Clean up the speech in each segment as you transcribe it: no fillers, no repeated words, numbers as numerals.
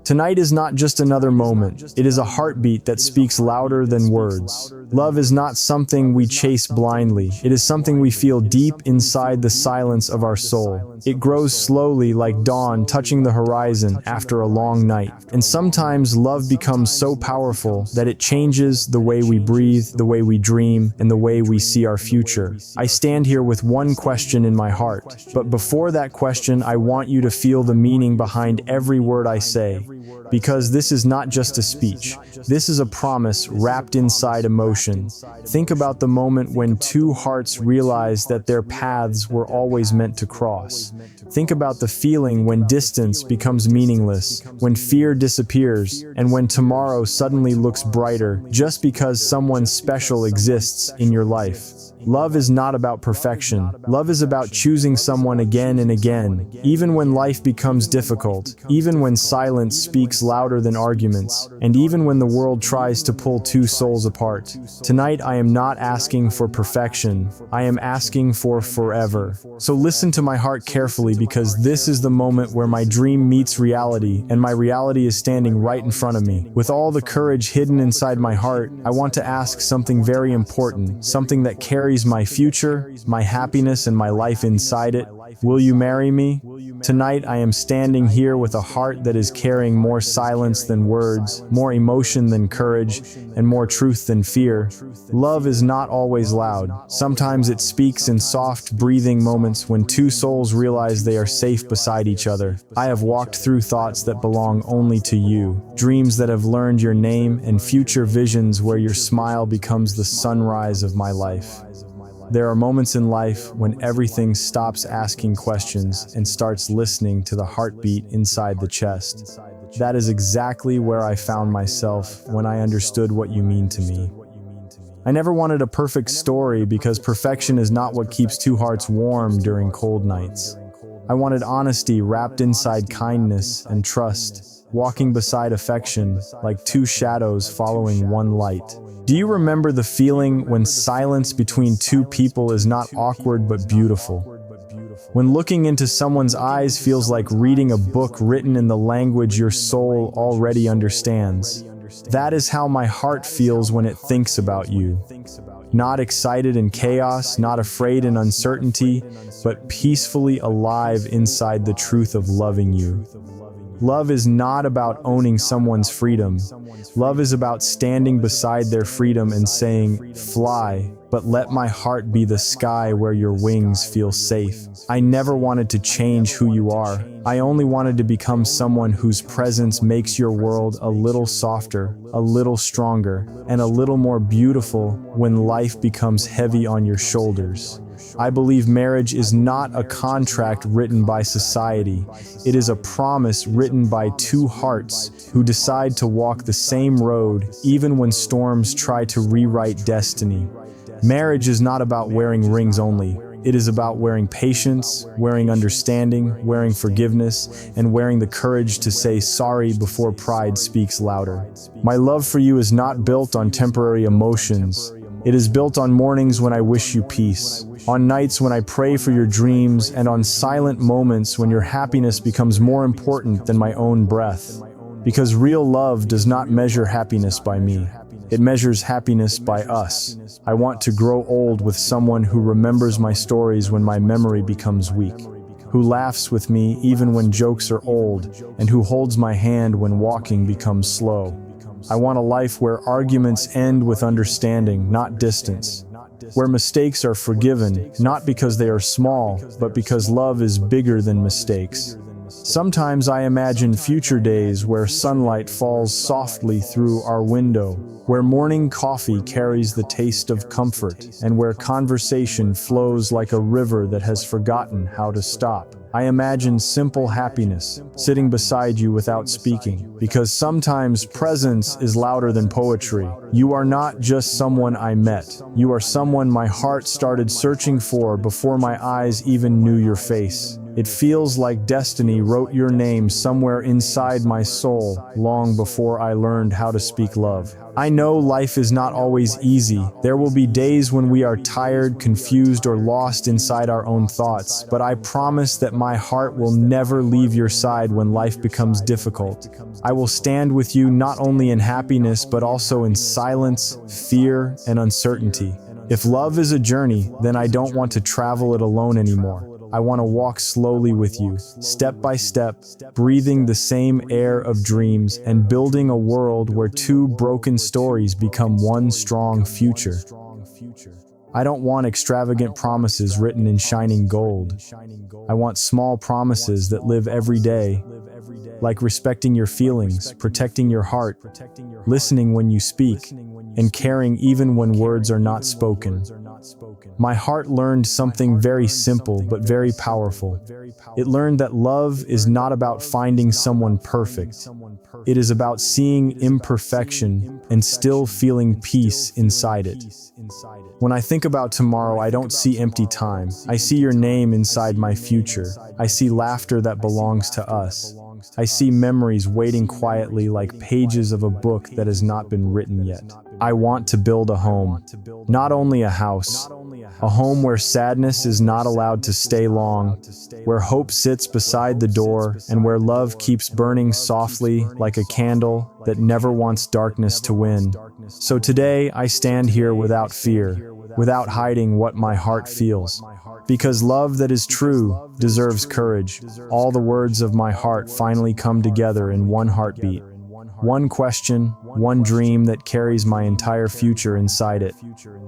Tonight is not just another moment, it is a heartbeat that speaks louder than words. Love is not something we chase blindly, it is something we feel deep inside the silence of our soul. It grows slowly like dawn touching the horizon after a long night. And sometimes love becomes so powerful that it changes the way we breathe, the way we dream, and the way we see our future. I stand here with one question in my heart, but before that question, I want you to feel the meaning behind every word I say. Because this is not just a speech. This is a promise wrapped inside emotion. Think about the moment when two hearts realize that their paths were always meant to cross. Think about the feeling when distance becomes meaningless, when fear disappears, and when tomorrow suddenly looks brighter just because someone special exists in your life. Love is not about perfection. Love is about choosing someone again and again, even when life becomes difficult, even when silence speaks louder than arguments, and even when the world tries to pull two souls apart. Tonight, I am not asking for perfection. I am asking for forever. So listen to my heart carefully, because this is the moment where my dream meets reality, and my reality is standing right in front of me. With all the courage hidden inside my heart, I want to ask something very important, something that carries my future, my happiness, and my life inside it. Will you marry me? Tonight I am standing here with a heart that is carrying more silence than words, more emotion than courage, and more truth than fear. Love is not always loud. Sometimes it speaks in soft, breathing moments when two souls realize they are safe beside each other. I have walked through thoughts that belong only to you, dreams that have learned your name, and future visions where your smile becomes the sunrise of my life. There are moments in life when everything stops asking questions and starts listening to the heartbeat inside the chest. That is exactly where I found myself when I understood what you mean to me. I never wanted a perfect story, because perfection is not what keeps two hearts warm during cold nights. I wanted honesty wrapped inside kindness and trust, walking beside affection like two shadows following one light. Do you remember the feeling when silence between two people is not awkward but beautiful? When looking into someone's eyes feels like reading a book written in the language your soul already understands. That is how my heart feels when it thinks about you. Not excited in chaos, not afraid in uncertainty, but peacefully alive inside the truth of loving you. Love is not about owning someone's freedom. Love is about standing beside their freedom and saying, "Fly, but let my heart be the sky where your wings feel safe." I never wanted to change who you are. I only wanted to become someone whose presence makes your world a little softer, a little stronger, and a little more beautiful when life becomes heavy on your shoulders. I believe marriage is not a contract written by society. It is a promise written by two hearts who decide to walk the same road even when storms try to rewrite destiny. Marriage is not about wearing rings only. It is about wearing patience, wearing understanding, wearing forgiveness, and wearing the courage to say sorry before pride speaks louder. My love for you is not built on temporary emotions. It is built on mornings when I wish you peace, on nights when I pray for your dreams, and on silent moments when your happiness becomes more important than my own breath. Because real love does not measure happiness by me. It measures happiness by us. I want to grow old with someone who remembers my stories when my memory becomes weak, who laughs with me even when jokes are old, and who holds my hand when walking becomes slow. I want a life where arguments end with understanding, not distance. Where mistakes are forgiven, not because they are small, but because love is bigger than mistakes. Sometimes I imagine future days where sunlight falls softly through our window, where morning coffee carries the taste of comfort, and where conversation flows like a river that has forgotten how to stop. I imagine simple happiness, sitting beside you without speaking, because sometimes presence is louder than poetry. You are not just someone I met. You are someone my heart started searching for before my eyes even knew your face. It feels like destiny wrote your name somewhere inside my soul long before I learned how to speak love. I know life is not always easy. There will be days when we are tired, confused, or lost inside our own thoughts, but I promise that my heart will never leave your side when life becomes difficult. I will stand with you not only in happiness but also in silence, fear, and uncertainty. If love is a journey, then I don't want to travel it alone anymore. I want to walk slowly with you, step by step, breathing the same air of dreams and building a world where two broken stories become one strong future. I don't want extravagant promises written in shining gold. I want small promises that live every day, like respecting your feelings, protecting your heart, listening when you speak, and caring even when words are not spoken. My heart learned something very simple but very powerful. It learned that love is not about finding someone perfect. It is about seeing imperfection and still feeling peace inside it. When I think about tomorrow, I don't see empty time. I see your name inside my future. I see laughter that belongs to us. I see memories waiting quietly like pages of a book that has not been written yet. I want to build a home, not only a house, a home where sadness is not allowed to stay long, where hope sits beside the door, and where love keeps burning softly like a candle that never wants darkness to win. So today, I stand here without fear, without hiding what my heart feels. Because love that is true deserves courage. All the words of my heart finally come together in one heartbeat. One question, one dream that carries my entire future inside it.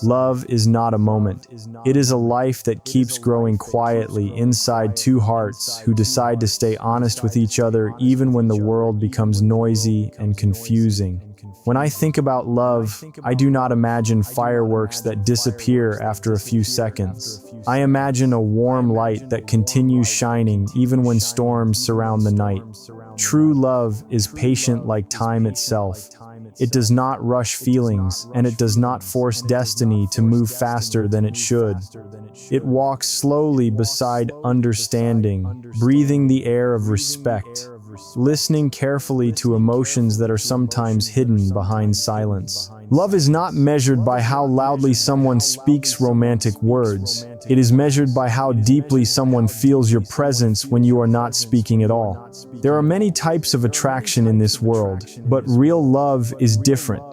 Love is not a moment. It is a life that keeps growing quietly inside two hearts who decide to stay honest with each other even when the world becomes noisy and confusing. When I think about love, I do not imagine fireworks that disappear after a few seconds. I imagine a warm light that continues shining even when storms surround the night. True love is patient like time itself. It does not rush feelings, and it does not force destiny to move faster than it should. It walks slowly beside understanding, breathing the air of respect, listening carefully to emotions that are sometimes hidden behind silence. Love is not measured by how loudly someone speaks romantic words. It is measured by how deeply someone feels your presence when you are not speaking at all. There are many types of attraction in this world, but real love is different.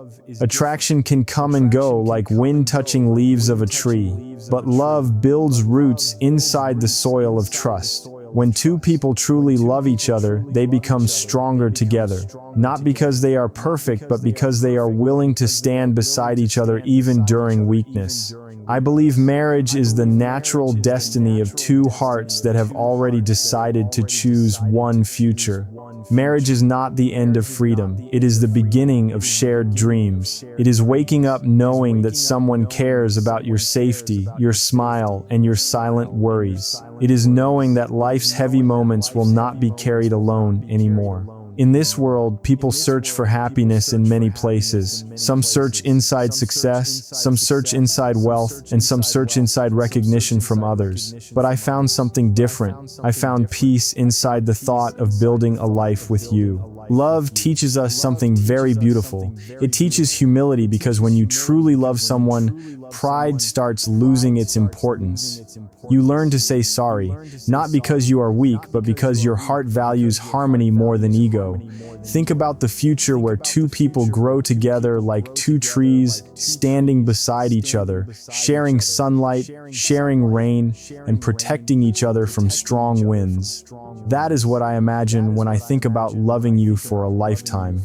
Attraction can come and go like wind touching leaves of a tree, but love builds roots inside the soil of trust. When two people truly love each other, they become stronger together. Not because they are perfect, but because they are willing to stand beside each other even during weakness. I believe marriage is the natural destiny of two hearts that have already decided to choose one future. Marriage is not the end of freedom. It is the beginning of shared dreams. It is waking up knowing that someone cares about your safety, your smile, and your silent worries. It is knowing that life's heavy moments will not be carried alone anymore. In this world, people search for happiness in many places. Some search inside success, some search inside wealth, and some search inside recognition from others. But I found something different. I found peace inside the thought of building a life with you. Love teaches us something very beautiful. It teaches humility because when you truly love someone, pride starts losing its importance. You learn to say sorry, not because you are weak, but because your heart values harmony more than ego. Think about the future where two people grow together like two trees, standing beside each other, sharing sunlight, sharing rain, and protecting each other from strong winds. That is what I imagine when I think about loving you for a lifetime.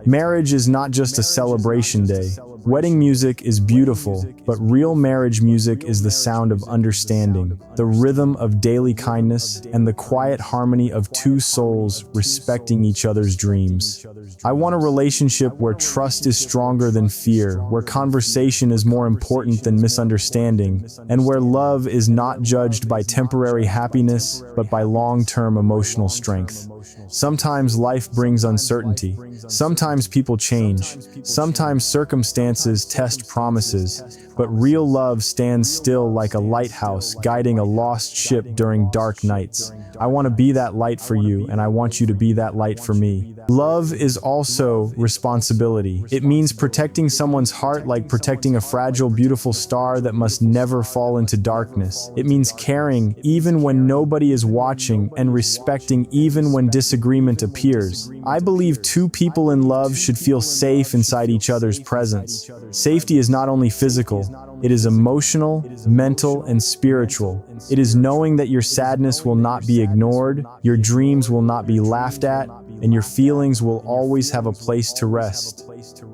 Marriage is not just a celebration day. Wedding music is beautiful, but real marriage music is the sound of understanding, the rhythm of daily kindness, and the quiet harmony of two souls respecting each other's dreams. I want a relationship where trust is stronger than fear, where conversation is more important than misunderstanding, and where love is not judged by temporary happiness, but by long-term emotional strength. Sometimes life brings uncertainty. Sometimes people change. Sometimes circumstances test promises. but real love stands still like a lighthouse guiding a lost ship during dark nights. I want to be that light for you, and I want you to be that light for me. Love is also responsibility. It means protecting someone's heart like protecting a fragile, beautiful star that must never fall into darkness. It means caring even when nobody is watching and respecting even when disagreement appears. I believe two people in love should feel safe inside each other's presence. Safety is not only physical, it is emotional, mental, and spiritual. It is knowing that your sadness will not be ignored, your dreams will not be laughed at, and your feelings will always have a place to rest.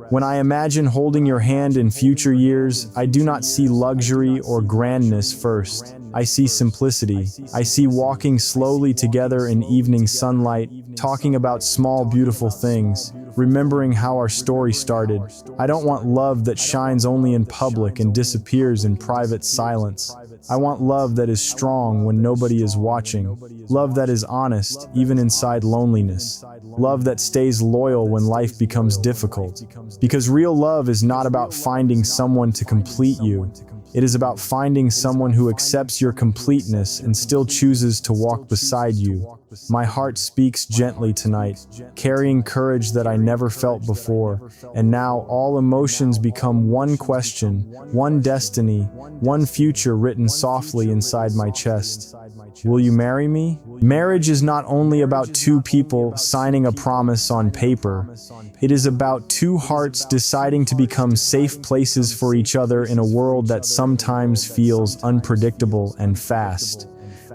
When I imagine holding your hand in future years, I do not see luxury or grandness first. I see simplicity. I see walking slowly together in evening sunlight, talking about small, beautiful things, remembering how our story started. I don't want love that shines only in public and disappears in private silence. I want love that is strong when nobody is watching. Love that is honest, even inside loneliness. Love that stays loyal when life becomes difficult. Because real love is not about finding someone to complete you. It is about finding someone who accepts your completeness and still chooses to walk beside you. My heart speaks gently tonight, carrying courage that I never felt before, and now all emotions become one question, one destiny, one future written softly inside my chest. Will you marry me? Marriage is not only about two people signing a promise on paper. It is about two hearts deciding to become safe places for each other in a world that sometimes feels unpredictable and fast.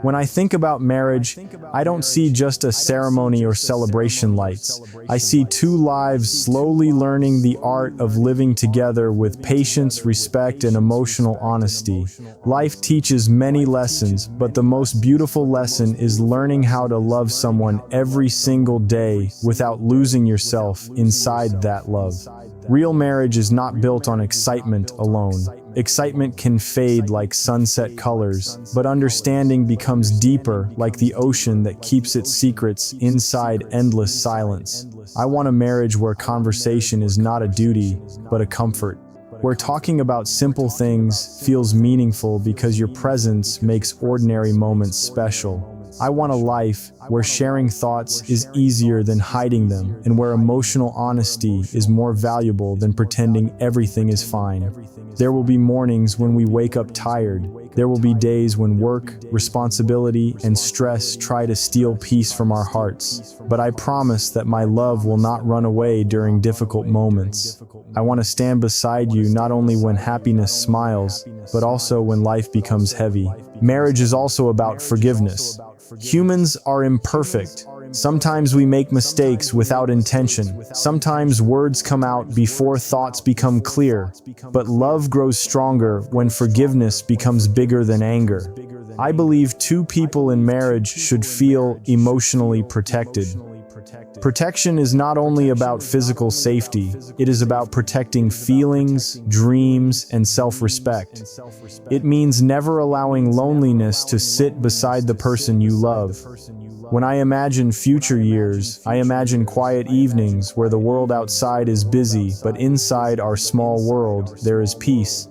When I think about marriage, I don't see just a ceremony or celebration lights. I see two lives slowly learning the art of living together with patience, respect, and emotional honesty. Life teaches many lessons, but the most beautiful lesson is learning how to love someone every single day without losing yourself inside that love. Real marriage is not built on excitement alone. Excitement can fade like sunset colors, but understanding becomes deeper like the ocean that keeps its secrets inside endless silence. I want a marriage where conversation is not a duty, but a comfort. Where talking about simple things feels meaningful because your presence makes ordinary moments special. I want a life where sharing thoughts is easier than hiding them, and where emotional honesty is more valuable than pretending everything is fine. There will be mornings when we wake up tired. There will be days when work, responsibility, and stress try to steal peace from our hearts. But I promise that my love will not run away during difficult moments. I want to stand beside you not only when happiness smiles, but also when life becomes heavy. Marriage is also about forgiveness. Humans are imperfect. Sometimes we make mistakes without intention. Sometimes words come out before thoughts become clear. But love grows stronger when forgiveness becomes bigger than anger. I believe two people in marriage should feel emotionally protected. Protection is not only about physical safety, it is about protecting feelings, dreams, and self-respect. It means never allowing loneliness to sit beside the person you love. When I imagine future years, I imagine quiet evenings where the world outside is busy, but inside our small world, there is peace.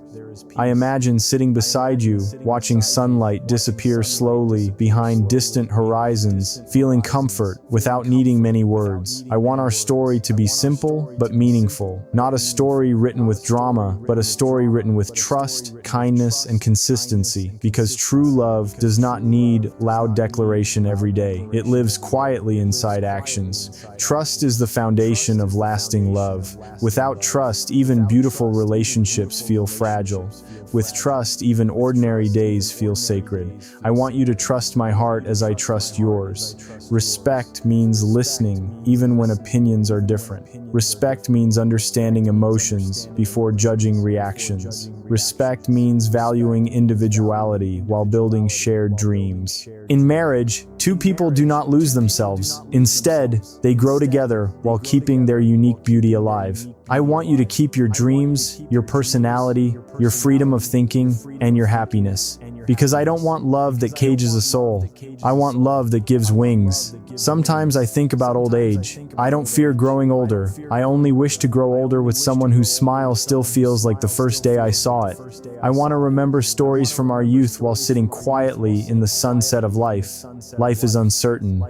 I imagine sitting beside you, watching sunlight disappear slowly behind distant horizons, feeling comfort without needing many words. I want our story to be simple but meaningful. Not a story written with drama, but a story written with trust, kindness, and consistency. Because true love does not need loud declaration every day. It lives quietly inside actions. Trust is the foundation of lasting love. Without trust, even beautiful relationships feel fragile. With trust, even ordinary days feel sacred. I want you to trust my heart as I trust yours. Respect means listening, even when opinions are different. Respect means understanding emotions before judging reactions. Respect means valuing individuality while building shared dreams. In marriage, two people do not lose themselves. Instead, they grow together while keeping their unique beauty alive. I want you to keep your dreams, your personality, your freedom of thinking, and your happiness. Because I don't want love that cages a soul. I want love that gives wings. Sometimes I think about old age. I don't fear growing older. I only wish to grow older with someone whose smile still feels like the first day I saw it. I want to remember stories from our youth while sitting quietly in the sunset of life. Life is uncertain.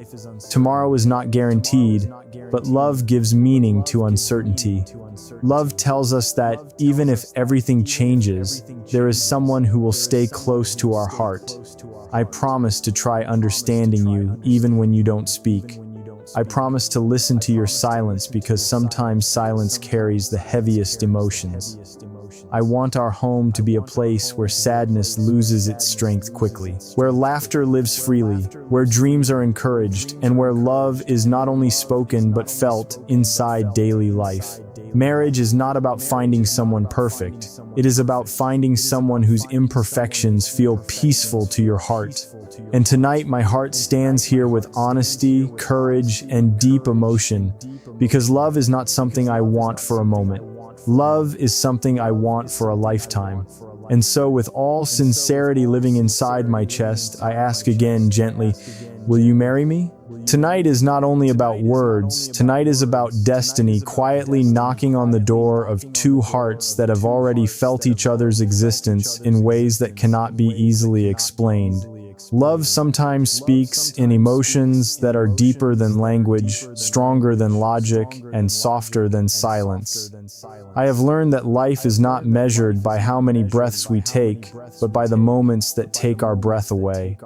Tomorrow is not guaranteed, but love gives meaning to uncertainty. Love tells us that even if everything changes, there is someone who will stay close to our heart. I promise to try understanding you even when you don't speak. I promise to listen to your silence because sometimes silence carries the heaviest emotions. I want our home to be a place where sadness loses its strength quickly, where laughter lives freely, where dreams are encouraged, and where love is not only spoken but felt inside daily life. Marriage is not about finding someone perfect. It is about finding someone whose imperfections feel peaceful to your heart. And tonight, my heart stands here with honesty, courage, and deep emotion, because love is not something I want for a moment. Love is something I want for a lifetime. And so, with all sincerity living inside my chest, I ask again gently, will you marry me? Tonight is not only about words, tonight is about destiny quietly knocking on the door of two hearts that have already felt each other's existence in ways that cannot be easily explained. Love sometimes speaks in emotions that are deeper than language, stronger than logic, and softer than silence. I have learned that life is not measured by how many breaths we take, but by the moments that take our breath away.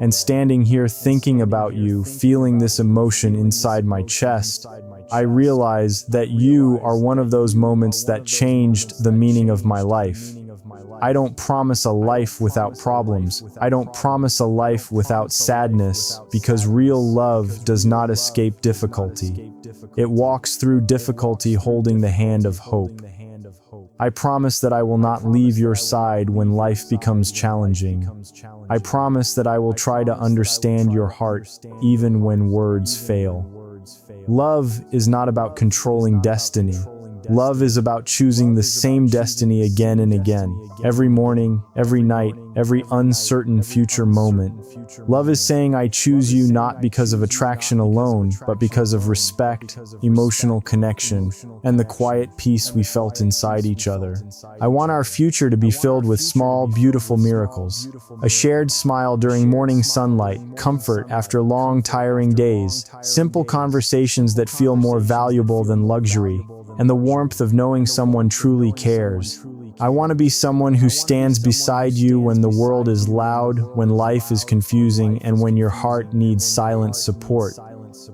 And standing here thinking about you, feeling this emotion inside my chest, I realize that you are one of those moments that changed the meaning of my life. I don't promise a life without problems. I don't promise a life without sadness, because real love does not escape difficulty. It walks through difficulty holding the hand of hope. I promise that I will not leave your side when life becomes challenging. I promise that I will try to understand your heart even when words fail. Love is not about controlling destiny. Love is about choosing the same destiny again and again, every morning, every night, every uncertain future moment. Love is saying I choose you not because of attraction alone, but because of respect, emotional connection, and the quiet peace we felt inside each other. I want our future to be filled with small, beautiful miracles. A shared smile during morning sunlight, comfort after long, tiring days, simple conversations that feel more valuable than luxury, and the warmth of knowing someone truly cares. I want to be someone who stands beside you when the world is loud, when life is confusing, and when your heart needs silent support.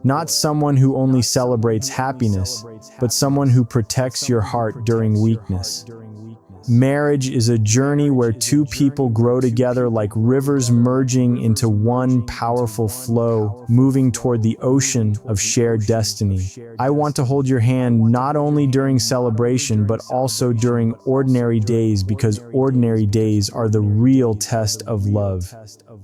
Not someone who only celebrates happiness, but someone who protects your heart during weakness. Marriage is a journey where two people grow together like rivers merging into one powerful flow, moving toward the ocean of shared destiny. I want to hold your hand not only during celebration, but also during ordinary days, because ordinary days are the real test of love.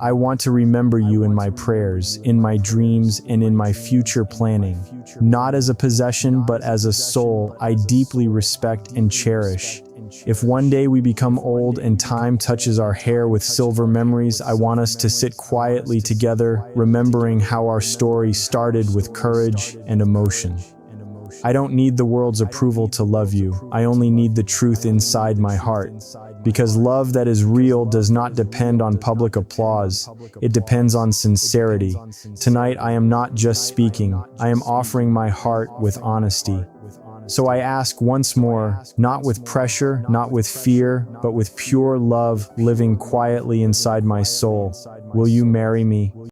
I want to remember you in my prayers, in my dreams, and in my future planning. Not as a possession, but as a soul I deeply respect and cherish. If one day we become old and time touches our hair with silver memories, I want us to sit quietly together, remembering how our story started with courage and emotion. I don't need the world's approval to love you. I only need the truth inside my heart. Because love that is real does not depend on public applause. It depends on sincerity. Tonight I am not just speaking. I am offering my heart with honesty. So I ask once more, not with pressure, not with fear, but with pure love living quietly inside my soul. Will you marry me?